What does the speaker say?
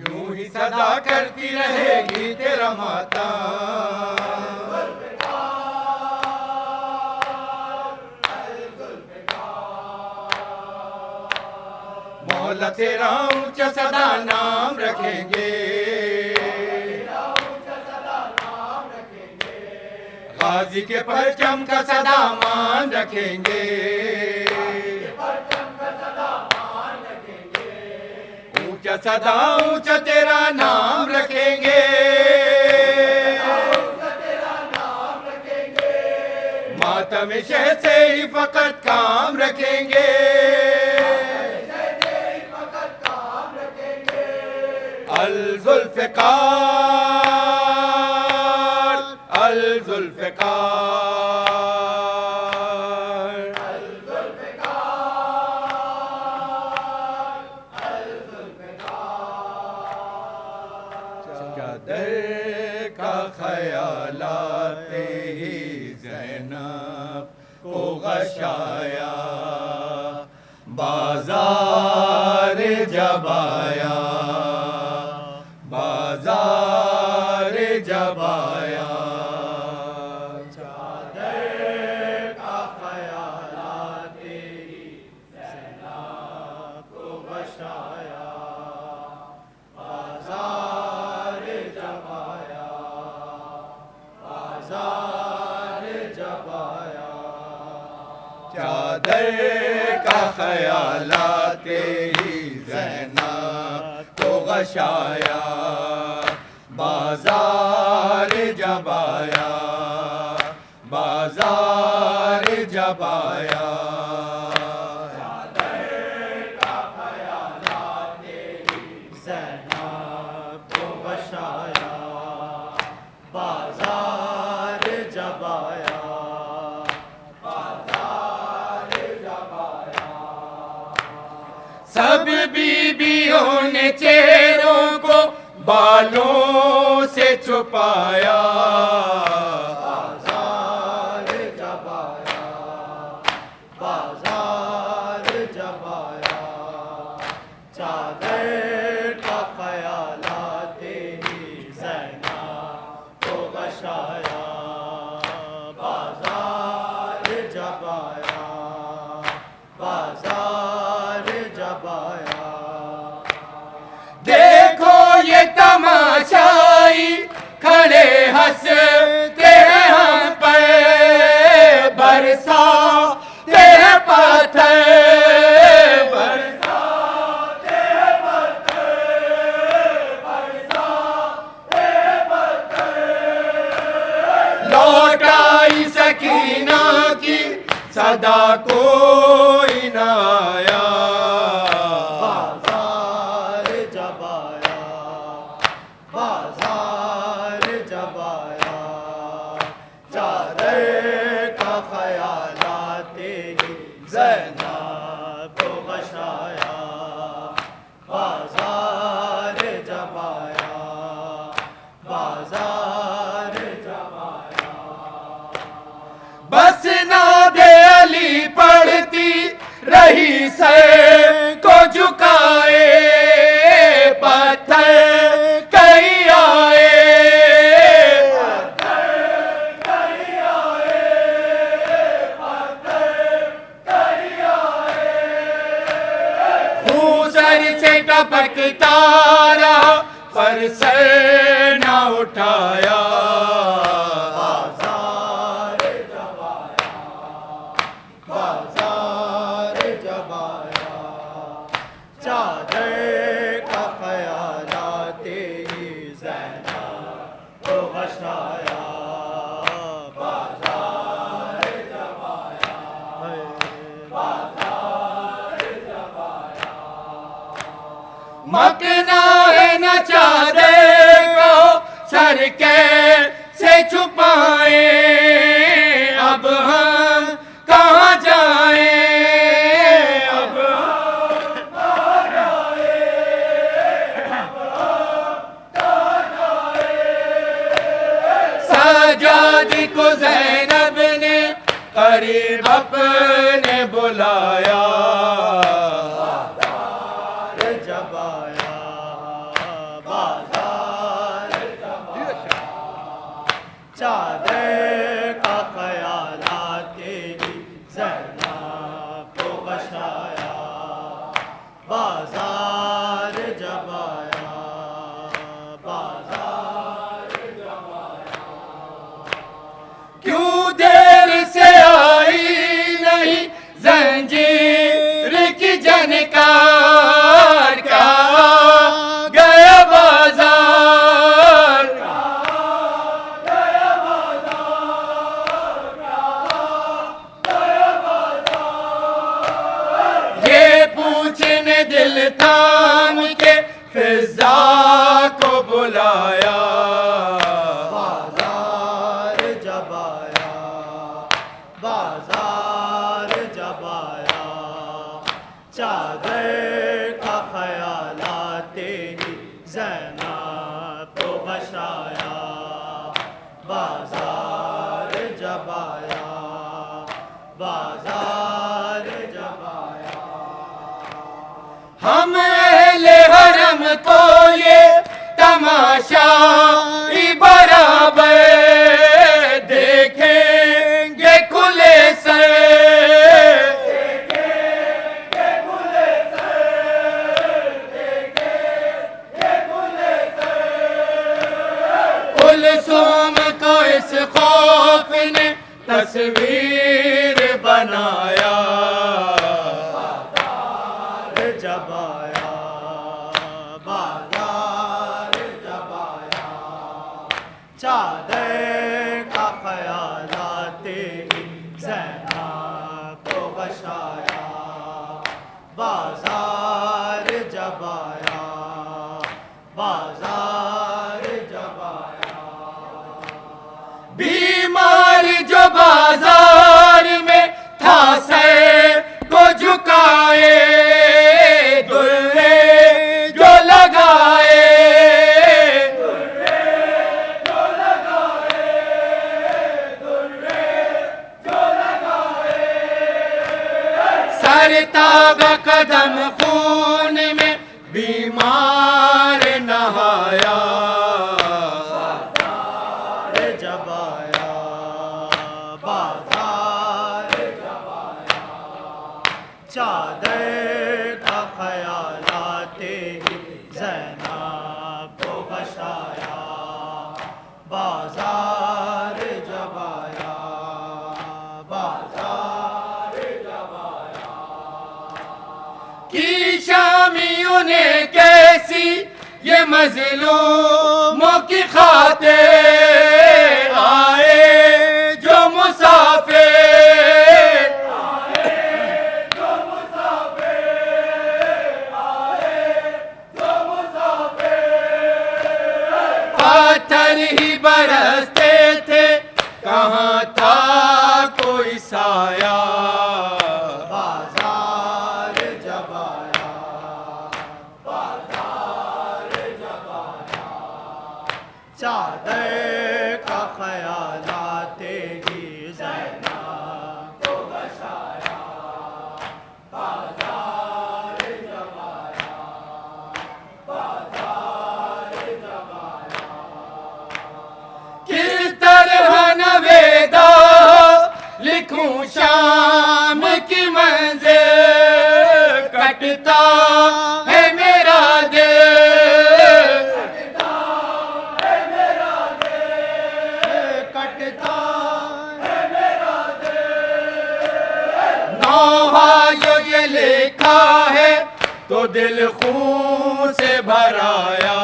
यूं ही सदा करती रहेगी तेरा माता, मौला तेरा ऊंचा सदा नाम रखेंगे, गाजी के परचम का सदा मान रखेंगे, ऊंचा सदा ऊंचा तेरा नाम रखेंगे, मातम शह से ही फकत काम रखेंगे, अल जुल्फ़िकार, अल जुल्फ़िकार, अल जुल्फ़िकार, अल जुल्फ़िकार। चादर का ख्याल आते ही ज़ैनब को गशाया, बाजार जब आया, बाजार जब आया, चादर का ख्याल आते ही ज़ैनब को गशाया, बाजार जब आया, बाजार जब आया, चादर का ख्याल आते ही ज़ैनब को गशाया, बाजार जब आया, बाजार जब आया, चादर का ख्याल आते ही ज़ैनब को गशाया, बाजार जब आया, बाजार जब आया। सब बीबियों ने चेहरों को बालों से छुपाया, बाजार जब आया, बाजार जब आया, चादर का ख्याल आते ही ज़ैनब को गशाया, बाजार जब आया, बाजार जब आया। देखो ये तमाशाई खड़े हंसते हैं हम पर, बरसाते हैं पत्थर, बरसाते हैं पत्थर, बरसाते हैं पत्थर। लौट आई सकीना की सदा कोई न आया, बाजार जब आया, बाजार जब आया, चादर का ख्याल आते ही ज़ैनब को गशाया, बाजार जब आया, बाजार जब आया। बस ना दे अली पढ़ती रही सर को झुकाए, पत्थर कहीं आए, पत्थर कहीं आए, पत्थर कहीं आए। खून सर से टपकता रहा पर सर न उठाया, बाजार जब आया, बाजार जब आया, चादर का ख्याल आते ही ज़ैनब को गशाया, बाजार जब आया, बाजार जब आया। मकना है न चादर को सर के से छुपाए, अब हम कहाँ जाए, अब हम कहाँ जाए, अब हम कहाँ जाए। सजाद को ज़ैनब ने करीब अपने बुलाया, चादर का ख्यालात तेरी ज़ैनब को बशाया, बाजार जब आया, बाजार जब आया। क्यों देर से आई नहीं जंजीर की जनकार, का गया बाजार, दिल थाम के फिजा को बुलाया, बाजार जब आया, बाजार जब आया। चादर का ख्यालात तेरी ज़ैनब को बशाया, बाजार जब आया, बाजार जब आया। हम अहले हरम को ये तमाशा ही बराबर देखेंगे खुले से, देखेंगे खुले से, देखेंगे खुले से। कुलसूम को इस खौफ ने तस्वीर बनाया, जब आया, बाजार जब आया। चादर का ख्यालात तेरी ज़ैनब को बशाया, बाजार जब आया, बाजार जब आया। बीमार जो बाजार में था सर को झुकाए, सरताबा कदम खून में बीमार नहाया, बाजार जब आया, बाजार जब आया। चादर का ख्यालात तेरी ज़ैनब को बशाया, बाजार जब आया, बाजार जब आया। कि शामियों ने कैसी ये मज़लूमों की खातिर आए जो मुसाफिर, आए जो मुसाफिर, आए जो मुसाफिर। पत्थर ही बरसते थे, कहाँ था कोई साया, बाजार जब आया, बाजार जब आया। चादर का ख्यालात तेरी ज़ैनब को बशाया, बाजार जब आया, बाजार जब आया। किस तरह नवेदा लिखूं शाम की मंज़िल, कटता है मेरा दिल, कटता है मेरा दिल, कटता है मेरा दिल। नौहा जो ये लिखा है तो दिल खून से भराया,